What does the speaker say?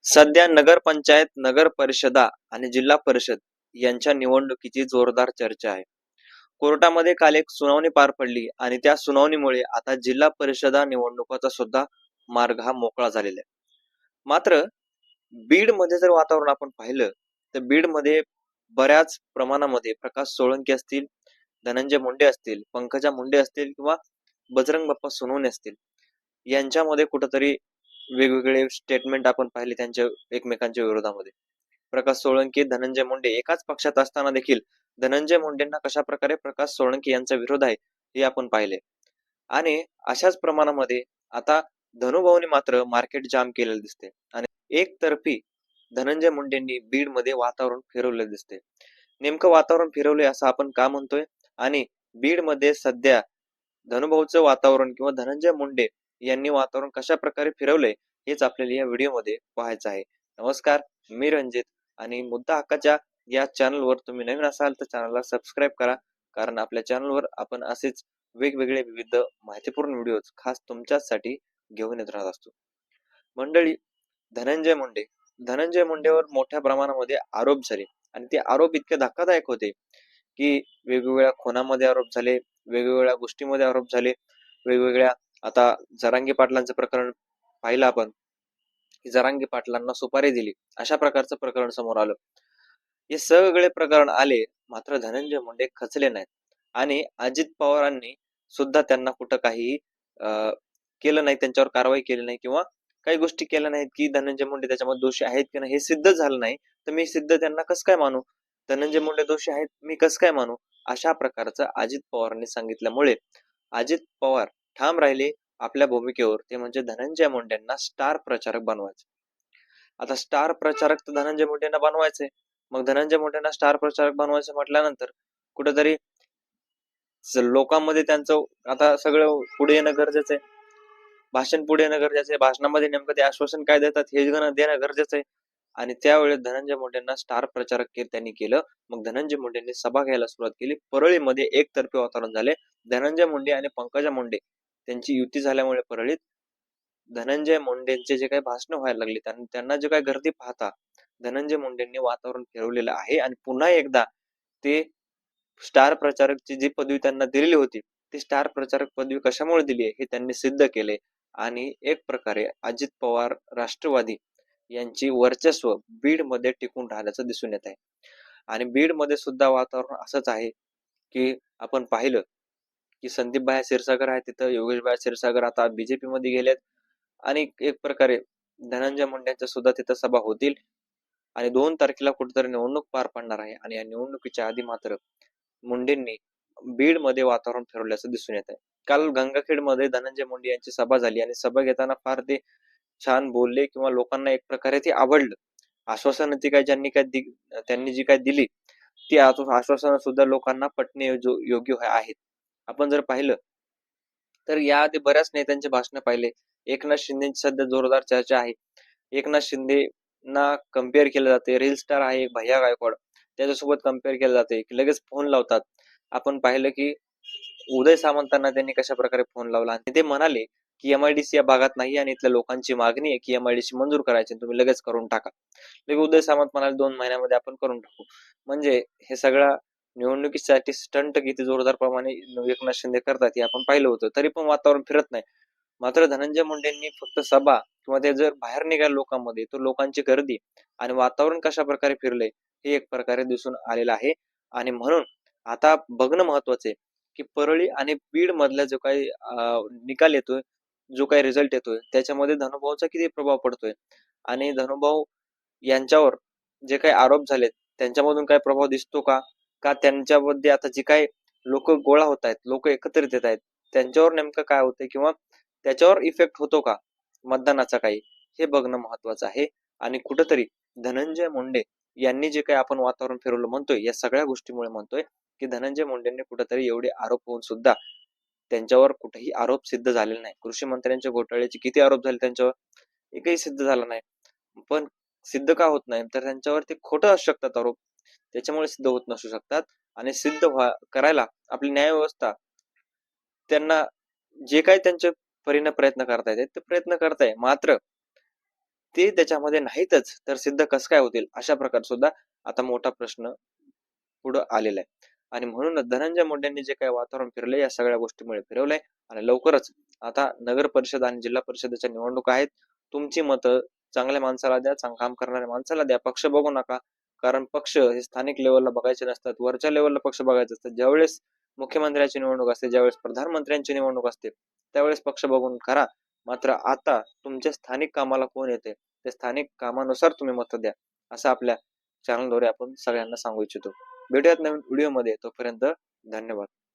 सध्या नगरपंचायत, नगर परिषदा आणि जिल्हा परिषद यांच्या निवडणुकीची जोरदार चर्चा आहे. कोर्टामध्ये काल एक सुनावणी पार पडली आणि त्या सुनावणीमुळे आता जिल्हा परिषदा निवडणुकाचा सुद्धा मार्ग हा मोकळा झालेला आहे. मात्र बीडमध्ये जर वातावरण आपण पाहिलं तर बीडमध्ये बऱ्याच प्रमाणामध्ये प्रकाश सोळंकी असतील, धनंजय मुंडे असतील, पंकजा मुंडे असतील किंवा बजरंग बाप्पा सोनवणे असतील, यांच्यामध्ये कुठंतरी वेगवेगळे स्टेटमेंट आपण पाहिले त्यांच्या एकमेकांच्या विरोधामध्ये. प्रकाश सोळंकी, धनंजय मुंडे एकाच पक्षात असताना देखील धनंजय मुंडेंना कशा प्रकारे प्रकाश सोळंकी यांचा विरोध आहे हे आपण पाहिले. आणि अशाच प्रमाणामध्ये आता धनुभाऊनी मात्र मार्केट जाम केलेलं दिसते आणि एकतर्फी धनंजय मुंडेंनी बीड मध्ये वातावरण फिरवलेलं दिसते. नेमकं वातावरण फिरवलंय असं आपण का म्हणतोय आणि बीड मध्ये सध्या धनुभाऊचं वातावरण किंवा धनंजय मुंडे यांनी वातावरण कशा प्रकारे फिरवलंय हेच आपल्याला या व्हिडिओमध्ये पाहायचं आहे. नमस्कार, मी रंजित आणि मुद्दा हक्काच्या या चॅनलवर तुम्ही नवीन असाल तर चॅनलला सबस्क्राईब करा, कारण आपल्या चॅनलवर आपण असेच वेगवेगळे विविध माहितीपूर्ण व्हिडिओज खास तुमच्यासाठी घेऊन येत राहत असतो. मंडळी, धनंजय मुंडे धनंजय मुंडेवर मोठ्या प्रमाणामध्ये आरोप झाले आणि ते आरोप इतके धक्कादायक होते की वेगवेगळ्या खुनामध्ये आरोप झाले, वेगवेगळ्या गोष्टीमध्ये आरोप झाले, वेगवेगळ्या आता जरांगे पाटलांचं प्रकरण पाहिलं आपण की जरांगे पाटलांना सुपारी दिली अशा प्रकारचं प्रकरण समोर आलं. हे सगळे प्रकरण आले, मात्र धनंजय मुंडे खचले नाहीत आणि अजित पवारांनी सुद्धा त्यांना कुठं काही केलं नाही, त्यांच्यावर कारवाई केली नाही किंवा काही गोष्टी केल्या नाहीत की धनंजय मुंडे त्याच्यामध्ये दोषी आहेत की नाही हे सिद्ध झालं नाही तर मी सिद्ध त्यांना कसं काय मानू, धनंजय मुंडे दोषी आहेत मी कसं काय मानू, अशा प्रकारचं अजित पवारांनी सांगितल्यामुळे अजित पवार ठाम राहिले आपल्या भूमिकेवर, ते म्हणजे धनंजय मुंडेंना स्टार प्रचारक बनवायचे. आता स्टार प्रचारक तर धनंजय मुंडेंना बनवायचे, मग धनंजय मुंडेंना स्टार प्रचारक बनवायचं म्हटल्यानंतर कुठेतरी लोकांमध्ये त्यांचं आता सगळं पुढे येणं गरजेचं आहे, भाषण पुढे येणं गरजेचं आहे, भाषणामध्ये नेमकं ते आश्वासन काय देतात हे देणं गरजेचं आहे. आणि त्यावेळेस धनंजय मुंडेंना स्टार प्रचारक त्यांनी केलं. मग धनंजय मुंडेंनी सभा घ्यायला सुरुवात केली. परळीमध्ये एकतर्फी वातावरण झाले. धनंजय मुंडे आणि पंकजा मुंडे त्यांची युती झाल्यामुळे परळीत धनंजय मुंडेंचे जे काही भाषण व्हायला लागले, त्यांना जे काही गर्दी पाहता धनंजय मुंडेंनी वातावरण फिरवलेलं आहे आणि पुन्हा एकदा ते स्टार प्रचारकची जी पदवी त्यांना दिलेली होती ती स्टार प्रचारक पदवी कशामुळे दिली हे त्यांनी सिद्ध केले आणि एक प्रकारे अजित पवार राष्ट्रवादी यांची वर्चस्व बीड मध्ये टिकून राहिल्याचं दिसून येत आहे. आणि बीड मध्ये सुद्धा वातावरण असंच आहे की आपण पाहिलं की संदीप भाया क्षीरसागर आहे तिथं, योगेश भाया क्षीरसागर आता बीजेपी मध्ये गेलेत आणि एक प्रकारे धनंजय मुंडेंच्या सुद्धा तिथं सभा होतील आणि 2 तारखेला कुठेतरी निवडणूक पार पडणार आहे आणि या निवडणुकीच्या आधी मात्र मुंडेंनी बीड मध्ये वातावरण फिरवल्याचं दिसून येत आहे. काल गंगाखेड मध्ये धनंजय मुंडे यांची सभा झाली आणि सभा घेताना फार ते छान बोलले किंवा लोकांना एक प्रकारे ते आवडलं. आश्वासन ती काय त्यांनी जी काय दिली ती आश्वासन सुद्धा लोकांना पटणे योग्य आहेत. आपण जर पाहिलं तर याआधी बऱ्याच नेत्यांचे भाषण पाहिले. एकनाथ शिंदेची सध्या जोरदार चर्चा आहे. एकनाथ शिंदेना कम्पेअर केलं जाते, रील स्टार आहे एक भैया गायकवाड त्याच्यासोबत कम्पेअर केलं जाते, लगेच फोन लावतात. आपण पाहिलं की उदय सामंतांना त्यांनी कशा प्रकारे फोन लावला आणि ते म्हणाले की एमआयडीसी या भागात नाही आणि इथल्या लोकांची मागणी आहे की एमआयडीसी मंजूर करायची, तुम्ही लगेच करून टाका. लगेच उदय सामंत म्हणाले 2 महिन्यामध्ये आपण करून टाकू. म्हणजे हे सगळा निवडणुकीसाठी स्टंट किती जोरदार प्रमाणे एकनाथ शिंदे करतात हे आपण पाहिलं होतं, तरी पण वातावरण फिरत नाही. मात्र धनंजय मुंडेंनी फक्त सभा किंवा ते जर बाहेर निघाल लोकांमध्ये तर लोकांची गर्दी आणि वातावरण कशा प्रकारे फिरले हे एक प्रकारे दिसून आलेलं आहे. आणि म्हणून आता बघणं महत्वाचं आहे की परळी आणि बीड मधला जो काही निकाल येतोय, जो काही रिझल्ट येतोय त्याच्यामध्ये धनुभाऊचा किती प्रभाव पडतोय आणि धनुभाऊ यांच्यावर जे काही आरोप झालेत त्यांच्यामधून काय प्रभाव दिसतो का, का त्यांच्यामध्ये आता जी काही लोक गोळा होत आहेत, लोक एकत्रित येत आहेत, त्यांच्यावर नेमकं काय होतंय किंवा त्याच्यावर इफेक्ट होतो का मतदानाचा काही, हे बघणं महत्वाचं आहे. आणि कुठंतरी धनंजय मुंडे यांनी जे काही आपण वातावरण फिरवलं म्हणतोय या सगळ्या गोष्टीमुळे म्हणतोय की धनंजय मुंडेंनी कुठेतरी एवढे आरोप होऊन सुद्धा त्यांच्यावर कुठेही आरोप सिद्ध झालेला नाही. कृषी मंत्र्यांच्या घोटाळ्याचे किती आरोप झाले त्यांच्यावर, एकही सिद्ध झाला नाही. पण सिद्ध का होत नाही तर त्यांच्यावर ते खोटं असू शकतात आरोप, त्याच्यामुळे सिद्ध होत नसू शकतात. आणि सिद्ध करायला आपली न्यायव्यवस्था त्यांना जे काही त्यांचे परीने प्रयत्न करता येते ते प्रयत्न करताय, मात्र ते त्याच्यामध्ये नाहीतच तर सिद्ध कसं काय होतील, अशा प्रकार सुद्धा आता मोठा प्रश्न पुढं आलेला आहे. आणि म्हणूनच धनंजय मुंडेंनी जे काही वातावरण फिरलंय या सगळ्या गोष्टीमुळे फिरवलंय. आणि लवकरच आता नगर परिषद आणि जिल्हा परिषदेच्या निवडणुका आहेत. तुमची मतं चांगल्या माणसाला द्या, चांगलं काम करणाऱ्या माणसाला द्या, पक्ष बघू नका. कारण पक्ष हे स्थानिक लेवलला बघायचे नसतात, वरच्या लेवलला पक्ष बघायचे असतात. ज्यावेळेस मुख्यमंत्र्यांची निवडणूक असते, ज्यावेळेस प्रधानमंत्र्यांची निवडणूक असते, त्यावेळेस पक्ष बघून करा. मात्र आता तुमच्या स्थानिक कामाला कोण येते, त्या स्थानिक कामानुसार तुम्ही मतं द्या, असं आपल्या चॅनलद्वारे आपण सगळ्यांना सांगू इच्छितो. भेटूयात नवीन व्हिडिओमध्ये. तोपर्यंत धन्यवाद.